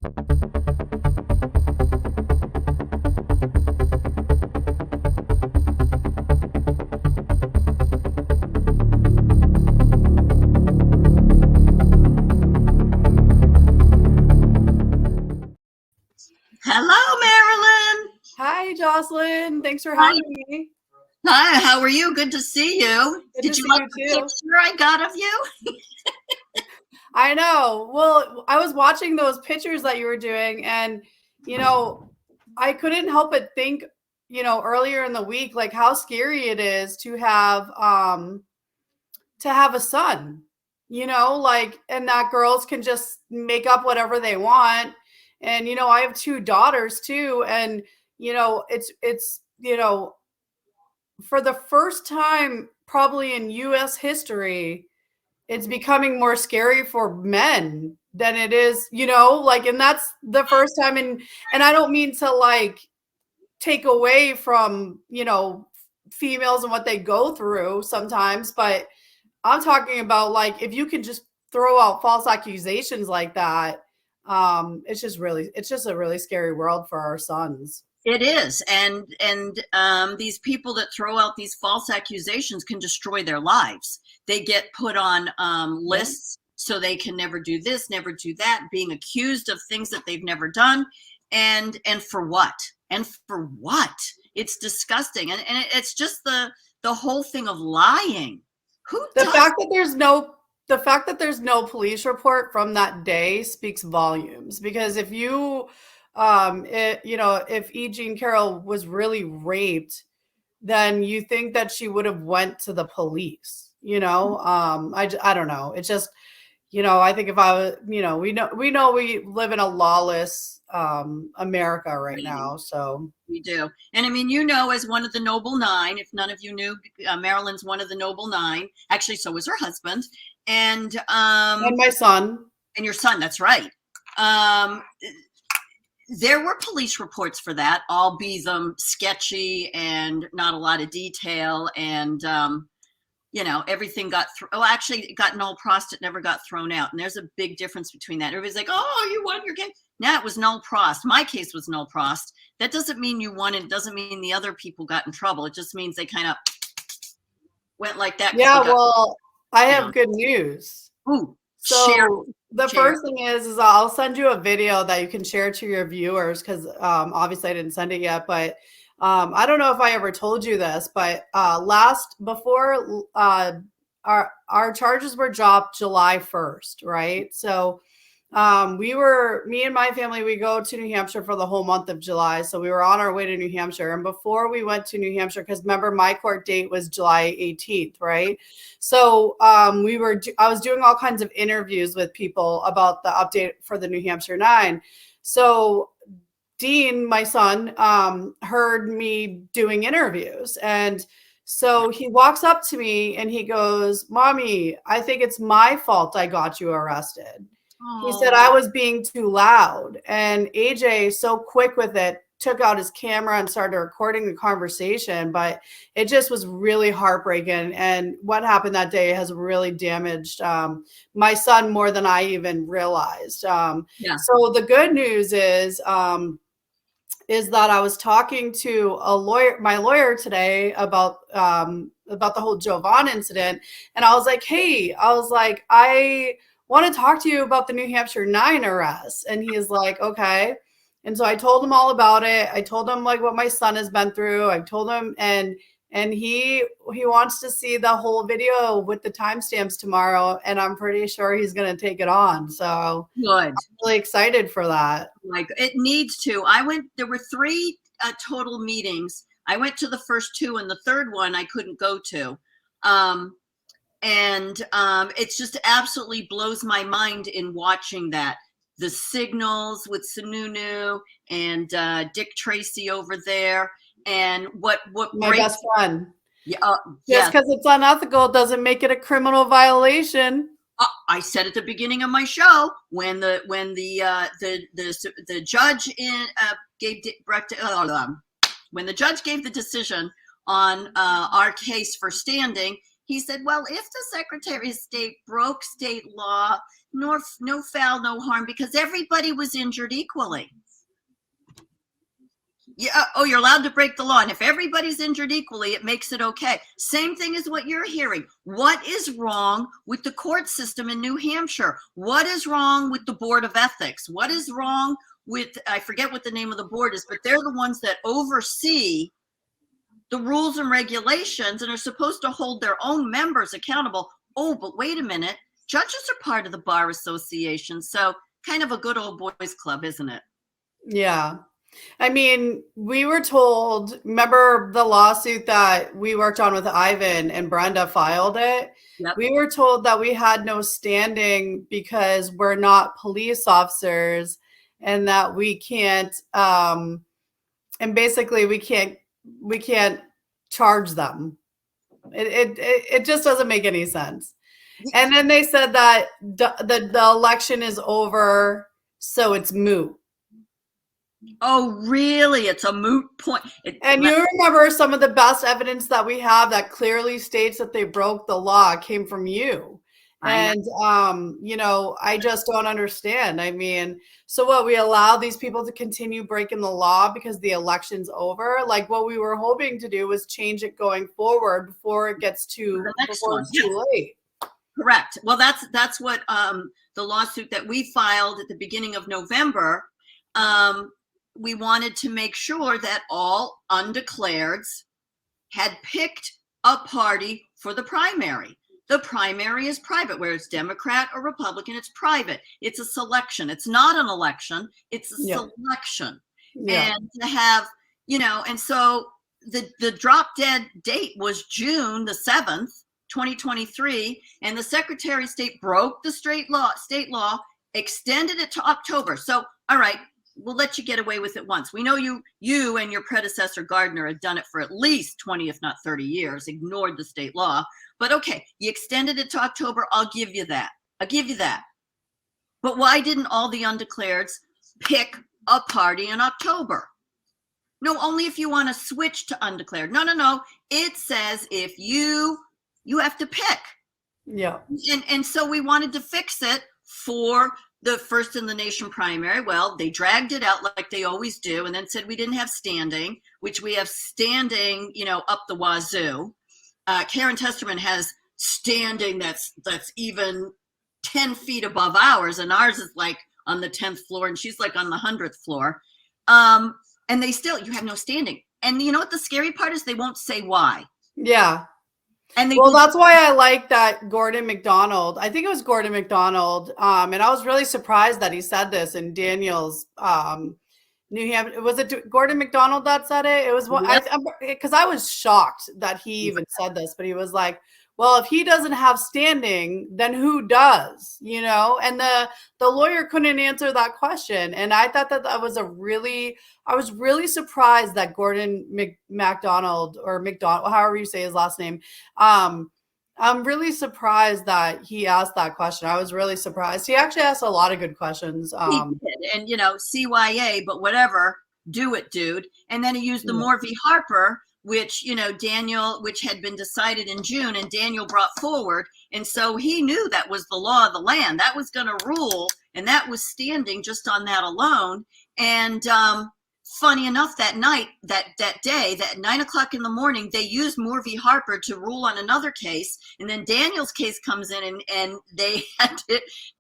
Hello, Marylyn. Hi, Jocelyn. Thanks for Hi. having me. Hi, how are you? Good to see you. Good Did to you see like you the too. picture I got of you? I know. Well, I was watching those pictures that you were doing, and I couldn't help but think, earlier in the week, like how scary it is to have a son. Like, and that girls can just make up whatever they want. And I have two daughters too, and it's for the first time probably in US history, it's becoming more scary for men than it is, like, and that's the first time. And I don't mean to like take away from, females and what they go through sometimes, but I'm talking about, like, if you can just throw out false accusations like that, it's just a really scary world for our sons. It is, and these people that throw out these false accusations can destroy their lives. They get put on lists so they can never do this, never do that, being accused of things that they've never done, and for what? And for what? It's disgusting, and it's just the whole thing of lying. Who The does? fact that there's no police report from that day speaks volumes, because if if E. Jean Carroll was really raped, then you think that she would have went to the police. I don't know. It's just, I think if I was, we live in a lawless America right now. So We do. And I mean, as one of the Noble Nine, if none of you knew, Marilyn's one of the Noble Nine. Actually, so was her husband. And my son. And your son, that's right. There were police reports for that, all be them sketchy and not a lot of detail. And, everything got actually it got null prost. It never got thrown out. And there's a big difference between that. Everybody's like, oh, you won your case. Now it was null prost. My case was null prost. That doesn't mean you won. It doesn't mean the other people got in trouble. It just means they kind of went like that. Yeah, well, I have good news. Ooh, so the first thing is I'll send you a video that you can share to your viewers, because obviously I didn't send it yet, but I don't know if I ever told you this, but before our charges were dropped July 1st, right? So me and my family, we go to New Hampshire for the whole month of July. So we were on our way to New Hampshire. And before we went to New Hampshire, because remember, my court date was July 18th, right? So I was doing all kinds of interviews with people about the update for the New Hampshire 9. So Dean, my son, heard me doing interviews. And so he walks up to me and he goes, "Mommy, I think it's my fault I got you arrested." He said I was being too loud. And AJ, so quick with it, took out his camera and started recording the conversation. But it just was really heartbreaking. And what happened that day has really damaged my son more than I even realized. So the good news is that I was talking to my lawyer today about the whole Jovan incident. And I was like, hey, I want to talk to you about the New Hampshire 9 arrest. And he is like, okay. And so I told him all about it. I told him like what my son has been through. I told him, and he wants to see the whole video with the timestamps tomorrow. And I'm pretty sure he's going to take it on. So good. I'm really excited for that. Like, it needs to. There were 3 total meetings. I went to the first 2, and the third one I couldn't go to. It's just absolutely blows my mind in watching that. The signals with Sununu and Dick Tracy over there, and what my best friend. Yeah, just because it's unethical doesn't make it a criminal violation. I said at the beginning of my show, when the judge when the judge gave the decision on our case for standing, he said, well, if the Secretary of State broke state law, no foul, no harm, because everybody was injured equally. Yeah. Oh, you're allowed to break the law. And if everybody's injured equally, it makes it okay. Same thing as what you're hearing. What is wrong with the court system in New Hampshire? What is wrong with the Board of Ethics? What is wrong with, I forget what the name of the board is, but they're the ones that oversee the rules and regulations and are supposed to hold their own members accountable. Oh, but wait a minute. Judges are part of the Bar Association. So kind of a good old boys club, isn't it? Yeah. I mean, we were told, remember the lawsuit that we worked on with Ivan and Brenda filed it? Yep. We were told that we had no standing because we're not police officers and that we can't, and basically we can't charge them. It just doesn't make any sense. And then they said that the election is over, so it's moot. Oh, really? It's a moot point. And you remember some of the best evidence that we have that clearly states that they broke the law came from you. And, you know, I just don't understand. I mean, so what, we allow these people to continue breaking the law because the election's over? Like, what we were hoping to do was change it going forward before it gets too late. Correct. Well, that's what the lawsuit that we filed at the beginning of November, we wanted to make sure that all undeclareds had picked a party for the primary. The primary is private, where it's Democrat or Republican, it's private. It's a selection. It's not an election. It's a selection. Yeah. And to have, you know, and so the drop dead date was June the 7th, 2023, and the Secretary of State broke the state law, extended it to October. So, all right, we'll let you get away with it once. We know you and your predecessor Gardner had done it for at least 20, if not 30 years, ignored the state law. But okay, you extended it to October. I'll give you that. But why didn't all the undeclareds pick a party in October? No, only if you want to switch to undeclared. No. It says if you have to pick. Yeah. And so we wanted to fix it for the first in the nation primary. Well, they dragged it out like they always do, and then said we didn't have standing, which we have standing, you know, up the wazoo. Karen Testerman has standing that's even 10 feet above ours, and ours is like on the 10th floor, and she's like on the 100th floor. And they still, you have no standing. And you know what the scary part is? They won't say why. Yeah. And that's why I like that Gordon McDonald, I think it was Gordon McDonald, and I was really surprised that he said this in Daniel's New Hampshire. Was it Gordon McDonald that said it? It was one, because I was shocked that he even said this, but he was like, well, if he doesn't have standing, then who does, you know? And the lawyer couldn't answer that question. And I thought that was I was really surprised that Gordon McDonald, or McDonald, however you say his last name, I'm really surprised that he asked that question. I was really surprised. He actually asked a lot of good questions. He did. And, you know, CYA, but whatever, do it, dude. And then he used the Moore v. Harper, which, you know, which had been decided in June, and Daniel brought forward. And so he knew that was the law of the land. That was going to rule, and that was standing just on that alone. And funny enough, that night, that day, that 9 o'clock in the morning, they used Moore v. Harper to rule on another case. And then Daniel's case comes in, and they had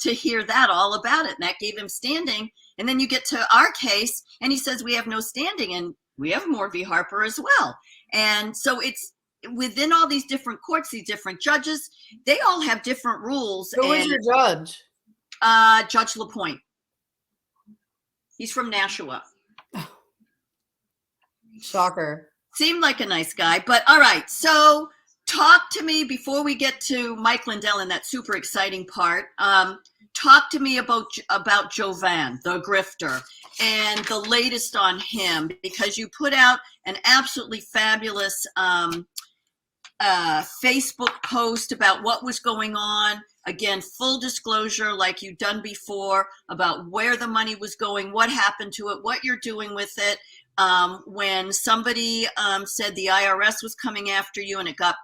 to hear that all about it. And that gave him standing. And then you get to our case, and he says we have no standing, and we have Moore v. Harper as well. And so it's within all these different courts, these different judges, they all have different rules. Who was your judge? Judge LaPointe. He's from Nashua. Shocker. Seemed like a nice guy, but all right. So talk to me before we get to Mike Lindell and that super exciting part. Talk to me about Jovan, the grifter, and the latest on him, because you put out an absolutely fabulous Facebook post about what was going on. again, full disclosure like you've done before about where the money was going, what happened to it, what you're doing with it. When somebody said the IRS was coming after you and it got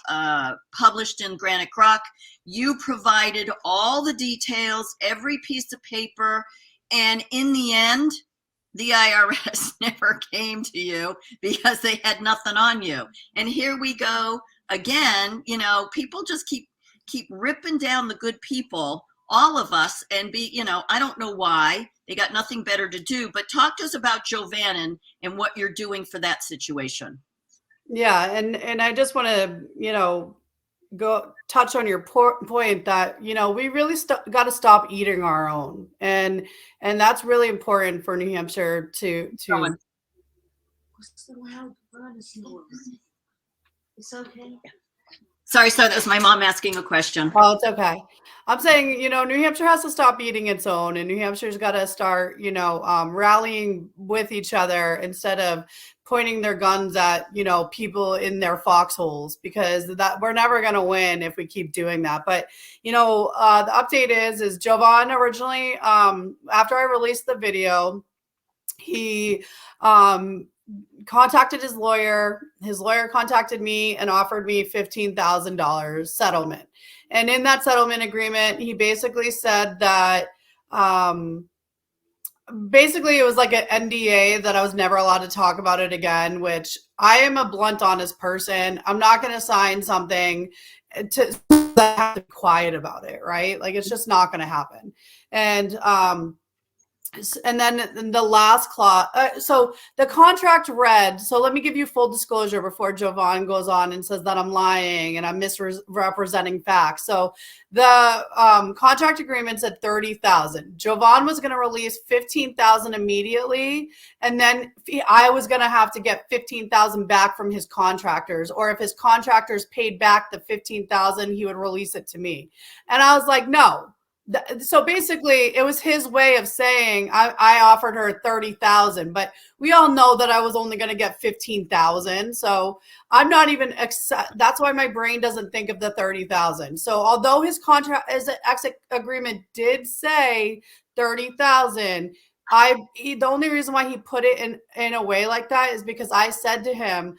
published in Granite Rock, you provided all the details, every piece of paper, and in the end, the IRS never came to you because they had nothing on you. And here we go again. You know, people just keep ripping down the good people, all of us, and I don't know why. They got nothing better to do. But talk to us about Jovan and what you're doing for that situation. Yeah, and I just want to, go touch on your point that we really got to stop eating our own, and that's really important for New Hampshire to. What's the loud noise? It's okay. Sorry, that was my mom asking a question. Oh, it's okay. I'm saying, New Hampshire has to stop eating its own, and New Hampshire's got to start, rallying with each other instead of pointing their guns at, people in their foxholes, because that we're never going to win if we keep doing that. But, the update is Jovan originally, after I released the video, he, contacted his lawyer. His lawyer contacted me and offered me $15,000 settlement. And in that settlement agreement, he basically said that basically it was like an NDA that I was never allowed to talk about it again, which I am a blunt, honest person. I'm not going to sign something to have to be quiet about it, right? Like, it's just not going to happen. And then the last clause, so the contract read, so let me give you full disclosure before Jovan goes on and says that I'm lying and I'm misrepresenting facts. So the contract agreement said $30,000. Jovan was going to release $15,000 immediately, and then I was going to have to get $15,000 back from his contractors, or if his contractors paid back the $15,000, he would release it to me. And I was like, no. So basically, it was his way of saying I offered her $30,000, but we all know that I was only going to get $15,000. So I'm not even. That's why my brain doesn't think of the $30,000. So although his exit agreement did say $30,000, the only reason why he put it in a way like that is because I said to him,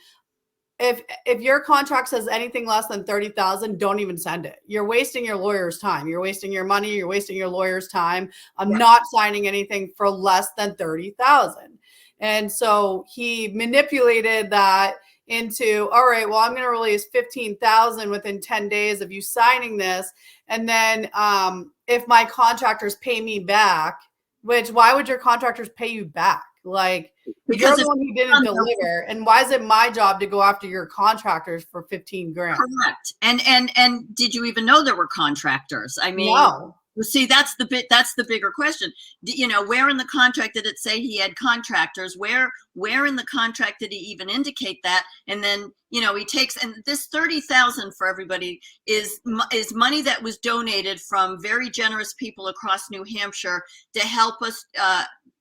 if your contract says anything less than $30,000, don't even send it. You're wasting your lawyer's time. You're wasting your money. You're wasting your lawyer's time. I'm not signing anything for less than $30,000. And so he manipulated that into, all right, well, I'm going to release $15,000 within 10 days of you signing this. And then if my contractors pay me back, why would your contractors pay you back? Like, because you're the one who didn't deliver, and why is it my job to go after your contractors for $15,000? Correct. And did you even know there were contractors? I mean, no. See, that's the bigger question. Where in the contract did it say he had contractors? Where in the contract did he even indicate that? And then, he takes, and this $30,000 for everybody is money that was donated from very generous people across New Hampshire to help us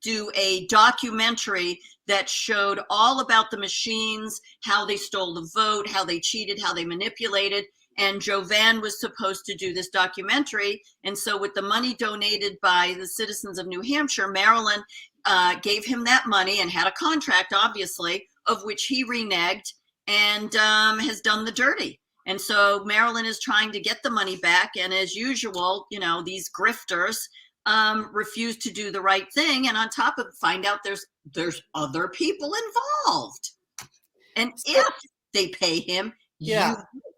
do a documentary that showed all about the machines, how they stole the vote, how they cheated, how they manipulated. And Jovan was supposed to do this documentary. And so with the money donated by the citizens of New Hampshire, Marylyn gave him that money and had a contract, obviously, of which he reneged and has done the dirty. And so Marylyn is trying to get the money back. And as usual, these grifters refuse to do the right thing. And on top of it, find out there's other people involved. And if they pay him, you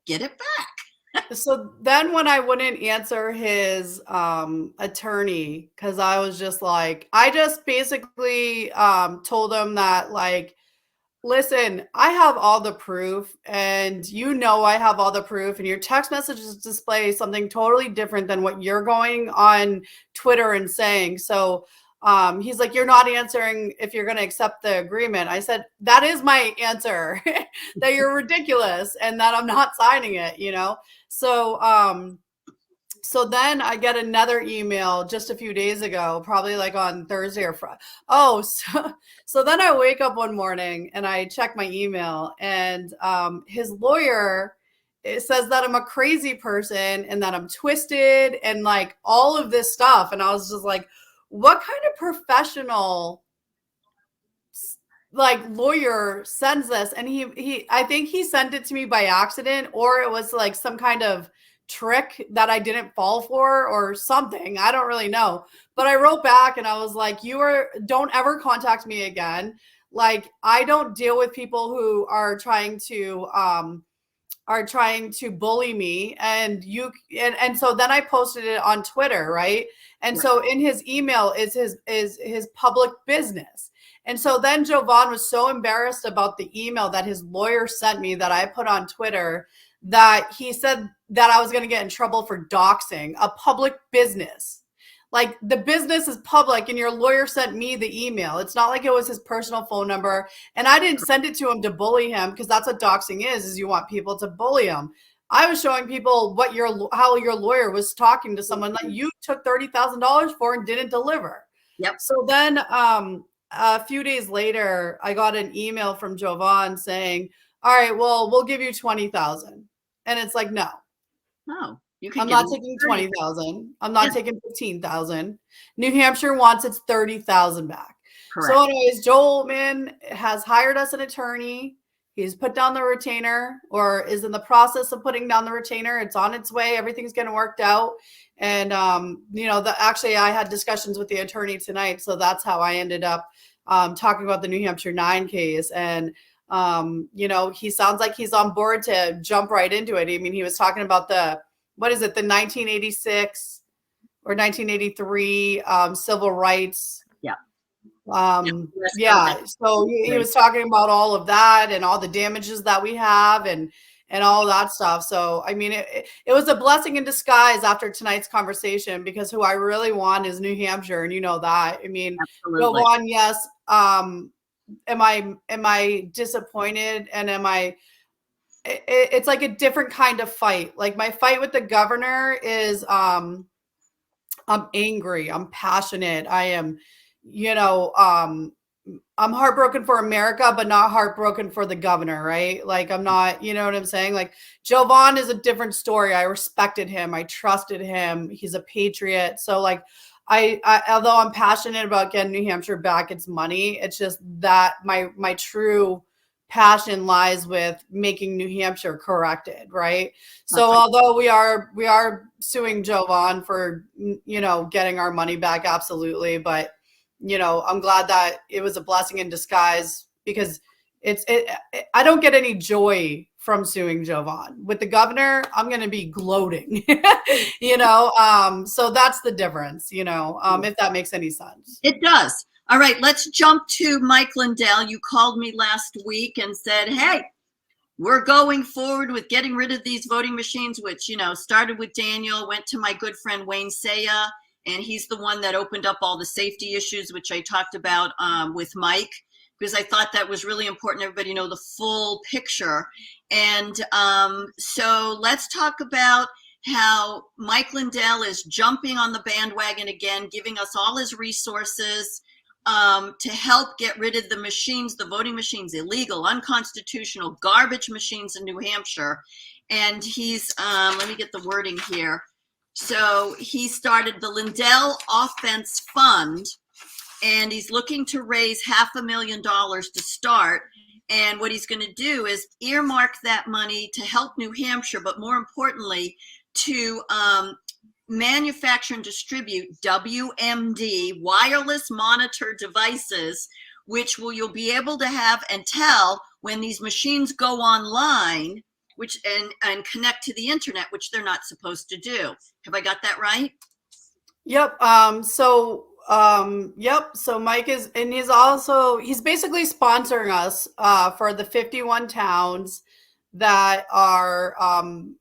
get it back. So then when I wouldn't answer his attorney, because I was just like, I just basically told him that, like, listen, I have all the proof, and I have all the proof, and your text messages display something totally different than what you're going on Twitter and saying. So he's like, you're not answering if you're going to accept the agreement. I said, that is my answer, that you're ridiculous and that I'm not signing it, So then I get another email just a few days ago, probably like on Thursday or Friday. So then I wake up one morning and I check my email, and his lawyer it says that I'm a crazy person and that I'm twisted and like all of this stuff. And I was just like, what kind of professional like lawyer sends this? And I think he sent it to me by accident, or it was like some kind of trick that I didn't fall for or something. I don't really know. But I wrote back and I was like, don't ever contact me again. Like, I don't deal with people who are trying to bully me. And so then I posted it on Twitter, right? And so in his email is his public business. And so then Jovan was so embarrassed about the email that his lawyer sent me that I put on Twitter, that he said that I was going to get in trouble for doxing a public business. Like, the business is public and your lawyer sent me the email. It's not like it was his personal phone number. And I didn't send it to him to bully him, because that's what doxing is you want people to bully him. I was showing people how your lawyer was talking to someone that you took $30,000 for and didn't deliver. Yep. So then a few days later, I got an email from Jovan saying, all right, well, we'll give you 20,000. And it's like, no. Oh, I'm not taking 20,000. I'm not taking 15,000. New Hampshire wants its 30,000 back. Correct. So anyways, Joel, man, has hired us an attorney. He's put down the retainer, or is in the process of putting down the retainer. It's on its way. Everything's getting worked out. And, actually I had discussions with the attorney tonight. So that's how I ended up talking about the New Hampshire 9 case. And, he sounds like he's on board to jump right into it. I mean, he was talking about the 1986 or 1983 civil rights. Yeah. So he was talking about all of that and all the damages that we have and all that stuff. So, I mean, it was a blessing in disguise after tonight's conversation, because who I really want is New Hampshire. And you know that. I mean, go on. Yes. Am I disappointed? And it's like a different kind of fight. Like, my fight with the governor is, I'm angry. I'm passionate. I am, I'm heartbroken for America, but not heartbroken for the governor, right? Like, I'm not, you know what I'm saying? Like, Jovan is a different story. I respected him. I trusted him. He's a patriot. So, like, although I'm passionate about getting New Hampshire back its money, it's just that my true passion lies with making New Hampshire corrected, right? So although we are suing Jovan for, getting our money back, absolutely, but I'm glad that it was a blessing in disguise, because I don't get any joy from suing Jovan. With the governor, I'm going to be gloating, so that's the difference, if that makes any sense. It does. All right, let's jump to Mike Lindell. You called me last week and said, hey, we're going forward with getting rid of these voting machines, which, started with Daniel, went to my good friend Wayne Saya, and he's the one that opened up all the safety issues, which I talked about with Mike, because I thought that was really important. Everybody know the full picture. And so let's talk about how Mike Lindell is jumping on the bandwagon again, giving us all his resources to help get rid of the machines, the voting machines, illegal, unconstitutional, garbage machines in New Hampshire. And he's, let me get the wording here. So he started the Lindell Offense Fund, and he's looking to raise $500,000 to start. And what he's going to do is earmark that money to help New Hampshire, but more importantly, to manufacture and distribute WMD, wireless monitor devices, which you'll be able to have and tell when these machines go online, which and connect to the internet, which they're not supposed to do. Have I got that right? Yep. So Mike is, and he's basically sponsoring us for the 51 towns that are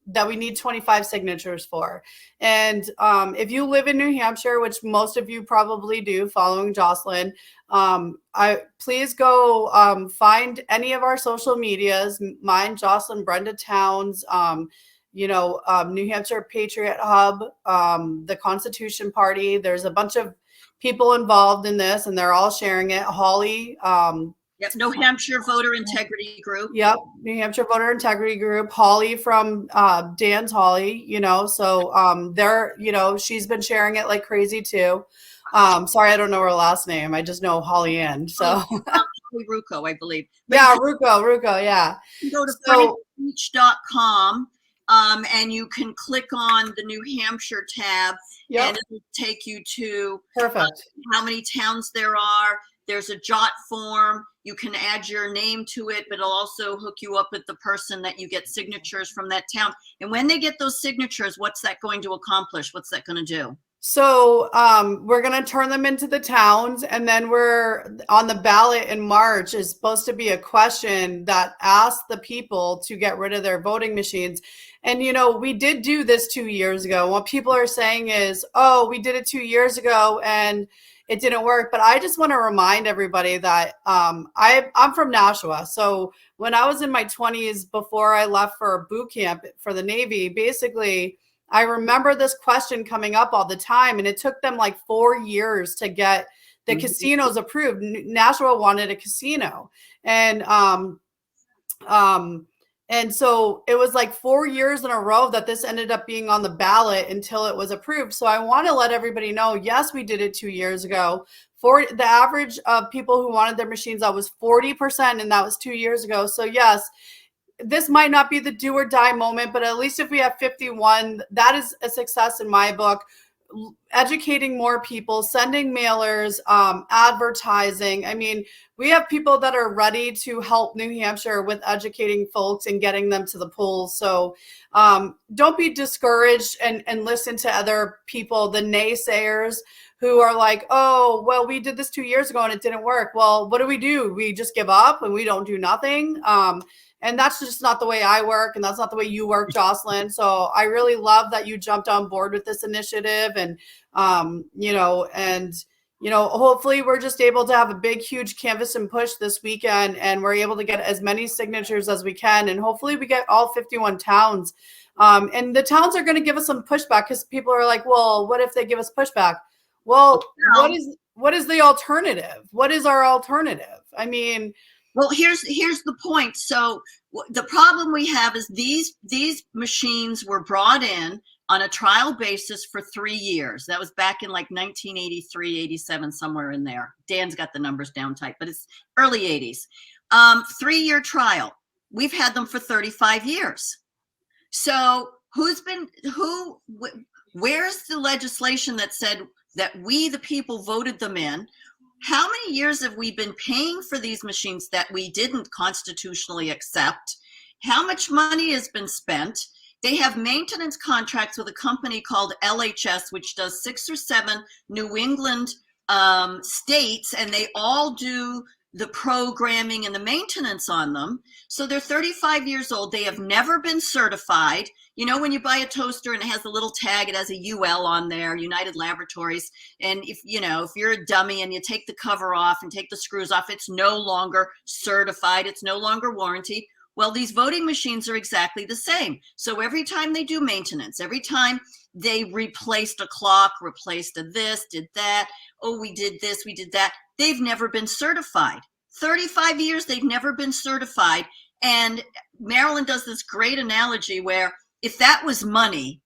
that we need 25 signatures for. And if you live in New Hampshire, which most of you probably do following Jocelyn, please go find any of our social medias, mine, Jocelyn, Brenda Towns, New Hampshire Patriot Hub, the Constitution Party. There's a bunch of people involved in this, and they're all sharing it. Holly, Yep. New Hampshire Voter Integrity Group. Yep, New Hampshire Voter Integrity Group. Holly from Dan's Holly, so they're, she's been sharing it like crazy too. Sorry, I don't know her last name. I just know Holly Ann. So Holly Rucco, I believe. But yeah, Rucco, yeah. You go to So, funnybeach.com and you can click on the New Hampshire tab, yep, and it will take you to perfect. How many towns there are. There's a jot form. You can add your name to it, but it'll also hook you up with the person that you get signatures from that town. And when they get those signatures, what's that going to accomplish? What's that going to do? So we're going to turn them into the towns, and then we're on the ballot in March is supposed to be a question that asks the people to get rid of their voting machines. And, we did do this 2 years ago. What people are saying is, oh, we did it 2 years ago and it didn't work. But I just want to remind everybody that I'm from Nashua. So when I was in my 20s, before I left for boot camp for the Navy, basically, I remember this question coming up all the time, and it took them like 4 years to get the casinos approved. Nashua wanted a casino, and so it was like 4 years in a row that this ended up being on the ballot until it was approved. So I want to let everybody know, yes, we did it 2 years ago. For the average of people who wanted their machines out was 40%, and that was 2 years ago. So yes, this might not be the do or die moment, but at least if we have 51, that is a success in my book. Educating more people, sending mailers, advertising. I mean, we have people that are ready to help New Hampshire with educating folks and getting them to the polls. So don't be discouraged and listen to other people, the naysayers who are like, oh, well, we did this 2 years ago and it didn't work. Well, what do? We just give up and we don't do nothing. And that's just not the way I work, and that's not the way you work, Jocelyn. So I really love that you jumped on board with this initiative, and hopefully we're just able to have a big, huge canvas and push this weekend, and we're able to get as many signatures as we can, and hopefully we get all 51 towns. And the towns are going to give us some pushback, because people are like, well, what if they give us pushback? Well, what is the alternative? What is our alternative? I mean, well, here's the point. So the problem we have is these machines were brought in on a trial basis for 3 years. That was back in like 1983, 87, somewhere in there. Dan's got the numbers down tight, but it's early 80s. 3-year trial. We've had them for 35 years. So where's the legislation that said that we, the people, voted them in? How many years have we been paying for these machines that we didn't constitutionally accept? How much money has been spent? They have maintenance contracts with a company called LHS, which does 6 or 7 New England states, and they all do the programming and the maintenance on them. So they're 35 years old. They have never been certified. You know, when you buy a toaster and it has a little tag, it has a UL on there, United Laboratories. And if you're a dummy and you take the cover off and take the screws off, it's no longer certified. It's no longer warranty. Well, these voting machines are exactly the same. So every time they do maintenance, every time they replaced a clock, replaced a this, did that, oh, we did this, we did that, they've never been certified. 35 years, they've never been certified. And Marylyn does this great analogy where if that was money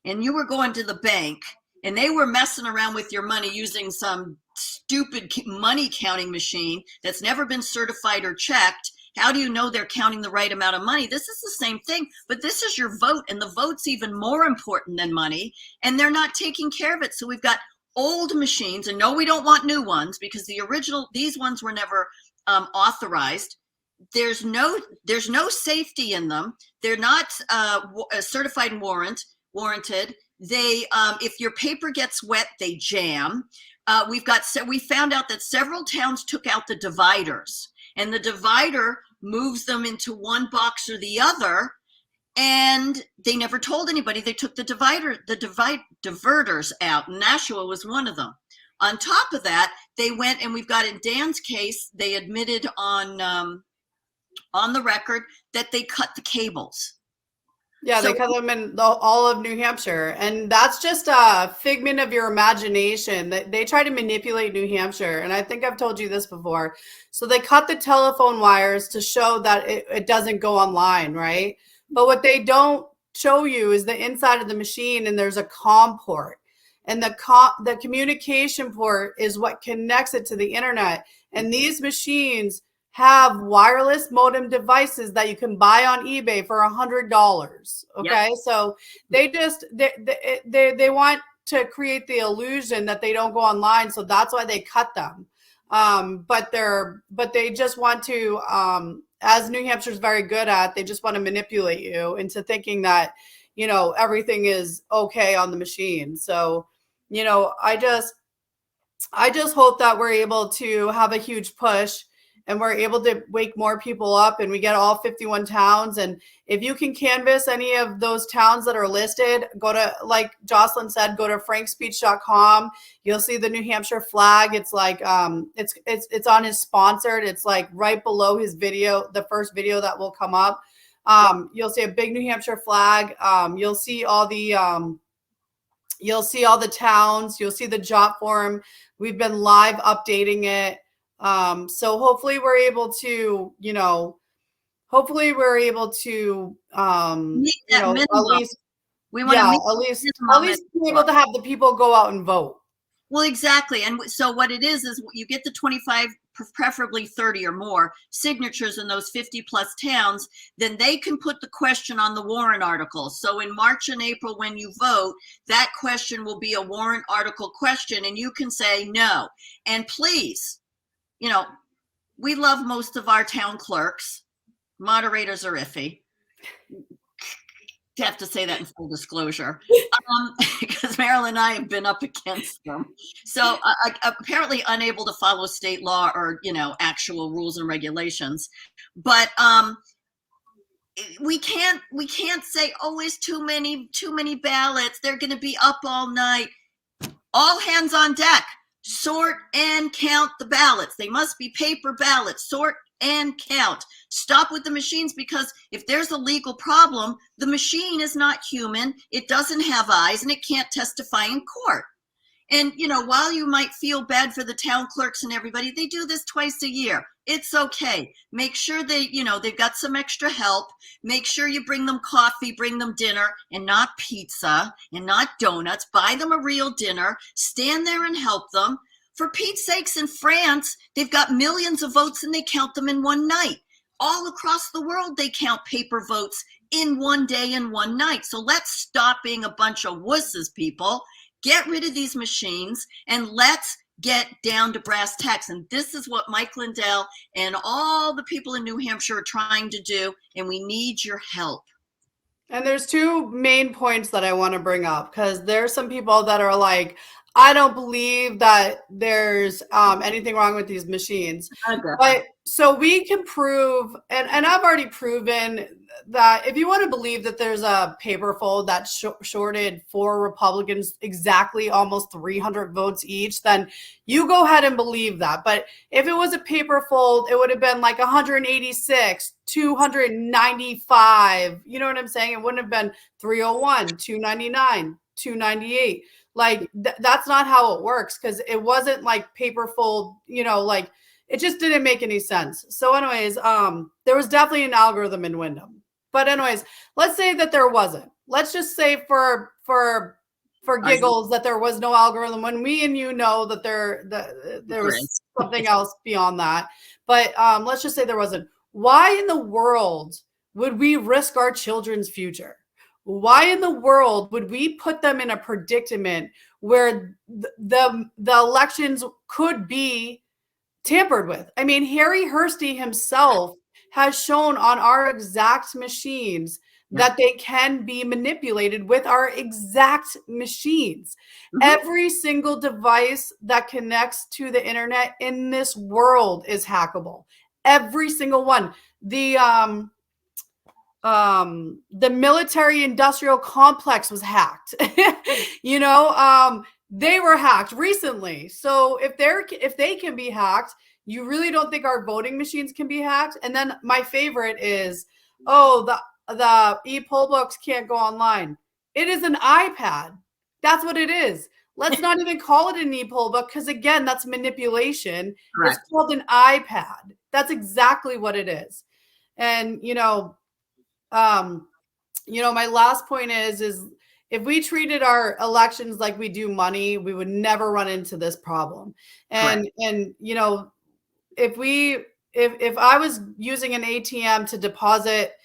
and you were going to the bank and they were messing around with your money using some stupid money counting machine that's never been certified or checked, how do you know they're counting the right amount of money? This is the same thing, but this is your vote, and the vote's even more important than money, and they're not taking care of it. So we've got old machines, and no, we don't want new ones, because these ones were never authorized. There's no safety in them. They're not certified and warranted. They, if your paper gets wet, they jam. We found out that several towns took out the dividers, and the divider moves them into one box or the other, and they never told anybody. They took the diverters out. Nashua was one of them. On top of that, they went, and we've got in Dan's case, they admitted on the record that they cut the cables. Yeah, So they cut them in all of New Hampshire. And that's just a figment of your imagination. They try to manipulate New Hampshire. And I think I've told you this before. So they cut the telephone wires to show that it doesn't go online, right? But what they don't show you is the inside of the machine, and there's a COM port. And the communication port is what connects it to the internet. And these machines have wireless modem devices that you can buy on eBay for $100. Okay, so they want to create the illusion that they don't go online, so that's why they cut them. But they just want to, as New Hampshire's very good at, they just want to manipulate you into thinking that everything is okay on the machine. So I just hope that we're able to have a huge push and we're able to wake more people up, and we get all 51 towns. And if you can canvass any of those towns that are listed, go to, like Jocelyn said, go to frankspeech.com. You'll see the New Hampshire flag. It's like, it's on his sponsored. It's like right below his video, the first video that will come up. You'll see a big New Hampshire flag. You'll see all the towns. You'll see the job form. We've been live updating it. So hopefully we're able to, at least, we want at least be able to have the people go out and vote. Well, exactly. And so what it is you get the 25, preferably 30 or more signatures in those 50 plus towns, then they can put the question on the warrant article. So in March and April, when you vote, that question will be a warrant article question, and you can say no. And please, we love most of our town clerks. Moderators are iffy. Have to say that in full disclosure, because Marylyn and I have been up against them. So apparently unable to follow state law or actual rules and regulations. But we can't say, oh, it's too many ballots, they're going to be up all night. All hands on deck. Sort and count the ballots. They must be paper ballots. Sort and count. Stop with the machines, because if there's a legal problem, the machine is not human. It doesn't have eyes, and it can't testify in court. And, while you might feel bad for the town clerks and everybody, they do this twice a year. It's okay. Make sure they've got some extra help. Make sure you bring them coffee, bring them dinner, and not pizza and not donuts. Buy them a real dinner. Stand there and help them. For Pete's sakes, in France, they've got millions of votes and they count them in one night. All across the world, they count paper votes in one day and one night. So let's stop being a bunch of wusses, people. Get rid of these machines and let's get down to brass tacks. And this is what Mike Lindell and all the people in New Hampshire are trying to do. And we need your help. And there's two main points that I want to bring up, because there's some people that are like, I don't believe that there's anything wrong with these machines. But so we can prove, and I've already proven that if you want to believe that there's a paper fold that shorted 4 Republicans exactly almost 300 votes each, then you go ahead and believe that. But if it was a paper fold, it would have been like 186, 295. You know what I'm saying? It wouldn't have been 301, 299, 298. Like that's not how it works, because it wasn't like paper fold, like it just didn't make any sense. So anyways, there was definitely an algorithm in Wyndham. But anyways, let's say that there wasn't. Let's just say for giggles that there was no algorithm, when we and know that there was something else beyond that. But let's just say there wasn't. Why in the world would we risk our children's future? Why in the world would we put them in a predicament where the elections could be tampered with? I mean, Harry Hursty himself has shown on our exact machines that they can be manipulated with our exact machines. Mm-hmm. Every single device that connects to the internet in this world is hackable. Every single one. The military industrial complex was hacked. They were hacked recently. So if they can be hacked, you really don't think our voting machines can be hacked? And then my favorite is, the e-poll books can't go online. It is an iPad. That's what it is. Let's not even call it an e-poll book because, again, that's manipulation. Correct. It's called an iPad. That's exactly what it is. And, my last point is if we treated our elections like we do money, we would never run into this problem. And if I was using an ATM to deposit,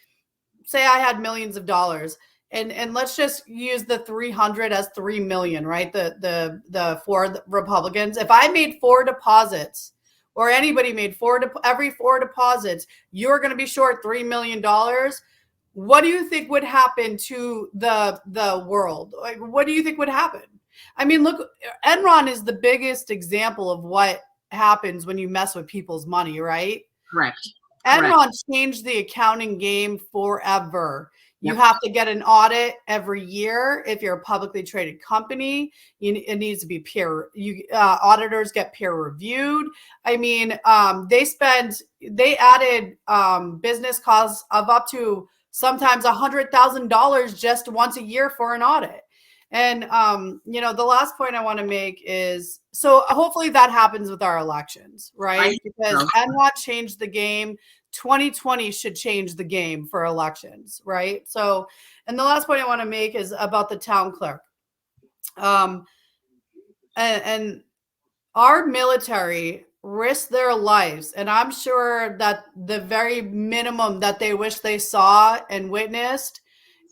say I had millions of dollars, and let's just use the 300 as 3 million, right? The four Republicans. If I made 4 deposits, or anybody made every 4 deposits, you're going to be short $3 million. What do you think would happen to the world? Like, what do you think would happen? I mean, look, Enron is the biggest example of what happens when you mess with people's money, right? Correct. Enron changed the accounting game forever. You Yep. have to get an audit every year. If you're a publicly traded company, it needs to be auditors get peer reviewed. I mean, they added business costs of up to sometimes $100,000 just once a year for an audit. And, the last point I want to make is, so hopefully that happens with our elections, right? Because Enron changed the game. 2020 should change the game for elections, right? So, and the last point I want to make is about the town clerk. And our military risk their lives. And I'm sure that the very minimum that they wish they saw and witnessed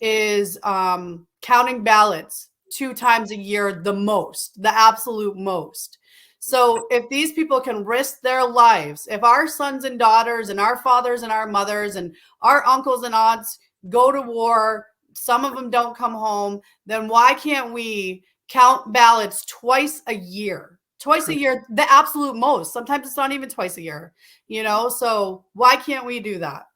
is counting ballots 2 times a year, the absolute most. So if these people can risk their lives, if our sons and daughters and our fathers and our mothers and our uncles and aunts go to war, some of them don't come home, then why can't we count ballots twice a year? Twice a year, the absolute most. Sometimes it's not even twice a year, so why can't we do that?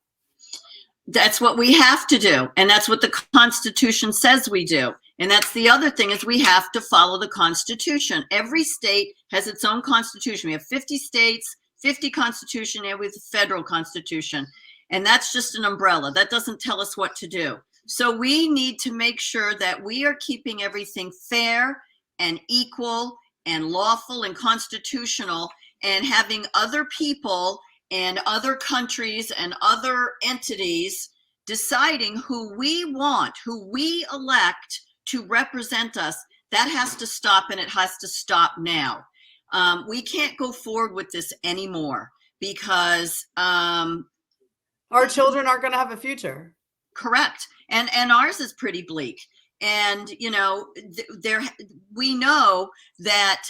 That's what we have to do. And that's what the Constitution says we do. And that's the other thing, is we have to follow the Constitution. Every state has its own constitution. We have 50 states, 50 constitution, and with the federal constitution. And that's just an umbrella. That doesn't tell us what to do. So we need to make sure that we are keeping everything fair and equal and lawful and constitutional, and having other people and other countries and other entities deciding who we want, who we elect to represent us. That has to stop, and it has to stop now. We can't go forward with this anymore because our children aren't going to have a future. Correct. And ours is pretty bleak. And, we know that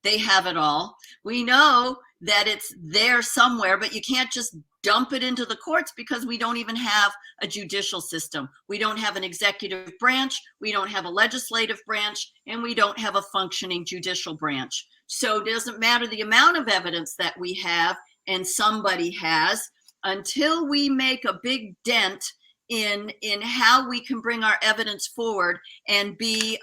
they have it all. We know that it's there somewhere, but you can't just dump it into the courts because we don't even have a judicial system. We don't have an executive branch. We don't have a legislative branch, and we don't have a functioning judicial branch. So it doesn't matter the amount of evidence that we have and somebody has, until we make a big dent in how we can bring our evidence forward and be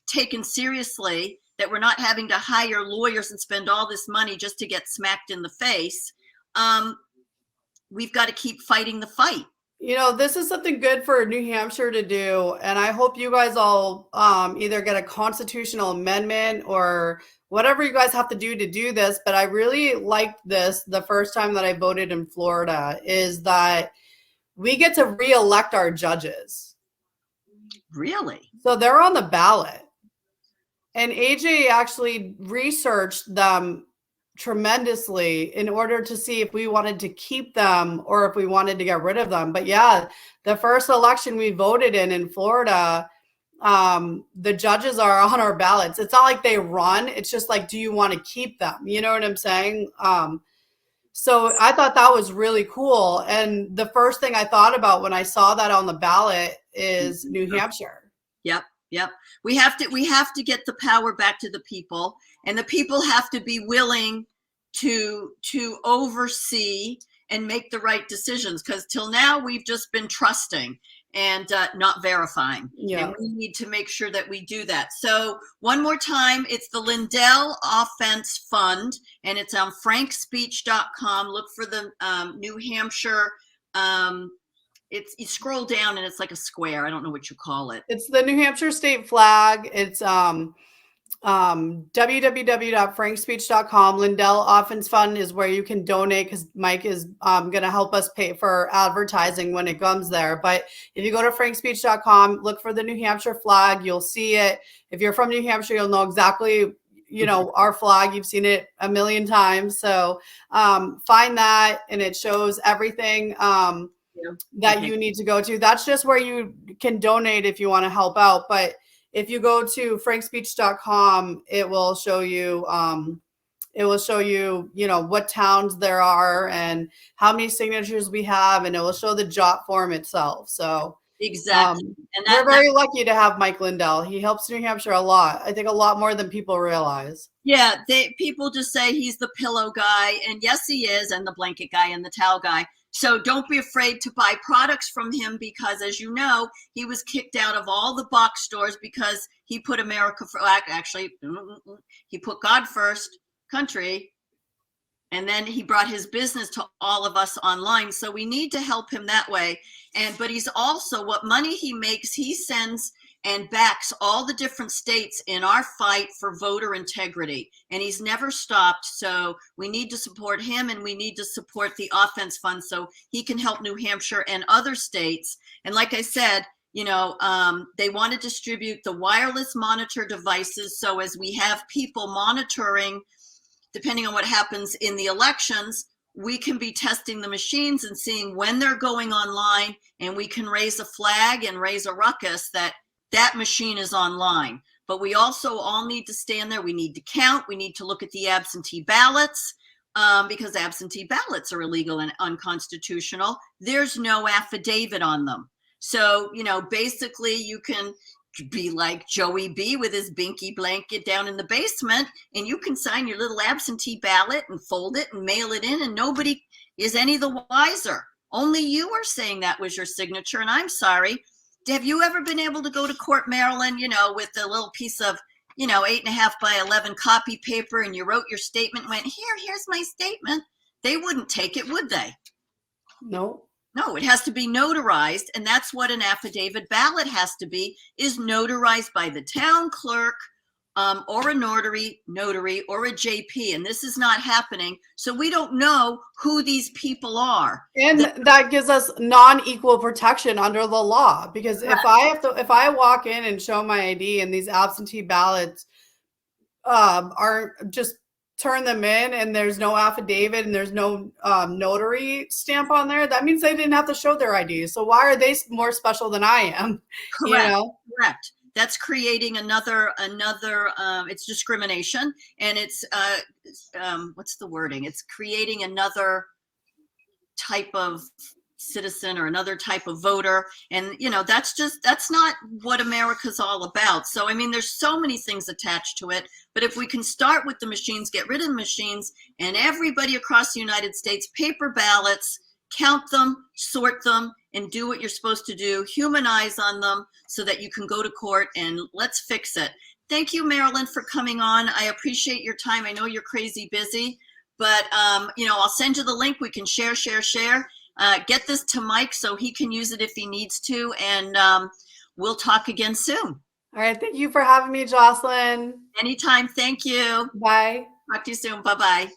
taken seriously, that we're not having to hire lawyers and spend all this money just to get smacked in the face. We've got to keep fighting the fight. This is something good for New Hampshire to do. And I hope you guys all either get a constitutional amendment or whatever you guys have to do this. But I really liked this the first time that I voted in Florida, is that we get to re-elect our judges. Really? So they're on the ballot. And AJ actually researched them tremendously in order to see if we wanted to keep them or if we wanted to get rid of them. But yeah, the first election we voted in Florida, the judges are on our ballots. It's not like they run. It's just like, do you want to keep them? You know what I'm saying? So I thought that was really cool. And the first thing I thought about when I saw that on the ballot is New Hampshire. Yep. We have to get the power back to the people, and the people have to be willing to oversee and make the right decisions, because till now we've just been trusting and not verifying. Yeah. And we need to make sure that we do that. So one more time, it's the Lindell Offense Fund, and it's on frankspeech.com. Look for the New Hampshire you scroll down and it's like a square. I don't know what you call it. It's the New Hampshire state flag. It's www.frankspeech.com. Lindell Offense Fund is where you can donate, because Mike is going to help us pay for advertising when it comes there. But if you go to frankspeech.com, look for the New Hampshire flag, you'll see it. If you're from New Hampshire, you'll know exactly, you know, our flag. You've seen it a million times. So find that, and it shows everything that you need to go to. That's just where you can donate if you want to help out. But if you go to frankspeech.com, it will show you, you know, what towns there are and how many signatures we have, and it will show the jot form itself. So exactly. And we're very lucky to have Mike Lindell. He helps New Hampshire a lot. I think a lot more than people realize. Yeah, people just say he's the pillow guy, and yes, he is, and the blanket guy and the towel guy. So don't be afraid to buy products from him, because, as you know, he was kicked out of all the box stores because he put America first. Actually, he put God first, country, and then he brought his business to all of us online. So we need to help him that way. But he's also, what money he makes, he sends and backs all the different states in our fight for voter integrity. And he's never stopped. So we need to support him, and we need to support the Offense Fund so he can help New Hampshire and other states. And like I said, you know, they want to distribute the wireless monitor devices. So as we have people monitoring, depending on what happens in the elections, we can be testing the machines and seeing when they're going online, and we can raise a flag and raise a ruckus that that machine is online. But we also all need to stand there. We need to count. We need to look at the absentee ballots, because absentee ballots are illegal and unconstitutional. There's no affidavit on them. So, you know, basically you can be like Joey B with his binky blanket down in the basement, and you can sign your little absentee ballot and fold it and mail it in, and nobody is any the wiser. Only you are saying that was your signature, and I'm sorry. Have you ever been able to go to court, Marylyn, you know, with a little piece of, you know, 8.5 by 11 copy paper, and you wrote your statement, went, here's my statement? They wouldn't take it, would they? No. No, it has to be notarized, and that's what an affidavit ballot has to be, is notarized by the town clerk, or a notary, or a JP, and this is not happening. So we don't know who these people are. And that gives us non-equal protection under the law, because correct. if I walk in and show my ID and these absentee ballots aren't, just turn them in, and there's no affidavit and there's no notary stamp on there, that means they didn't have to show their ID. So why are they more special than I am? Correct. You know? Correct. That's creating another it's discrimination, and it's what's the wording? It's creating another type of citizen or another type of voter. And, you know, that's not what America's all about. So, I mean, there's so many things attached to it, but if we can start with the machines, get rid of the machines, and everybody across the United States, paper ballots, count them, sort them, and do what you're supposed to do, human eyes on them so that you can go to court, and let's fix it. Thank you, Marylyn, for coming on. I appreciate your time. I know you're crazy busy, but you know, I'll send you the link. We can share. Get this to Mike so he can use it if he needs to, and we'll talk again soon. All right. Thank you for having me, Jocelyn. Anytime. Thank you. Bye. Talk to you soon. Bye-bye.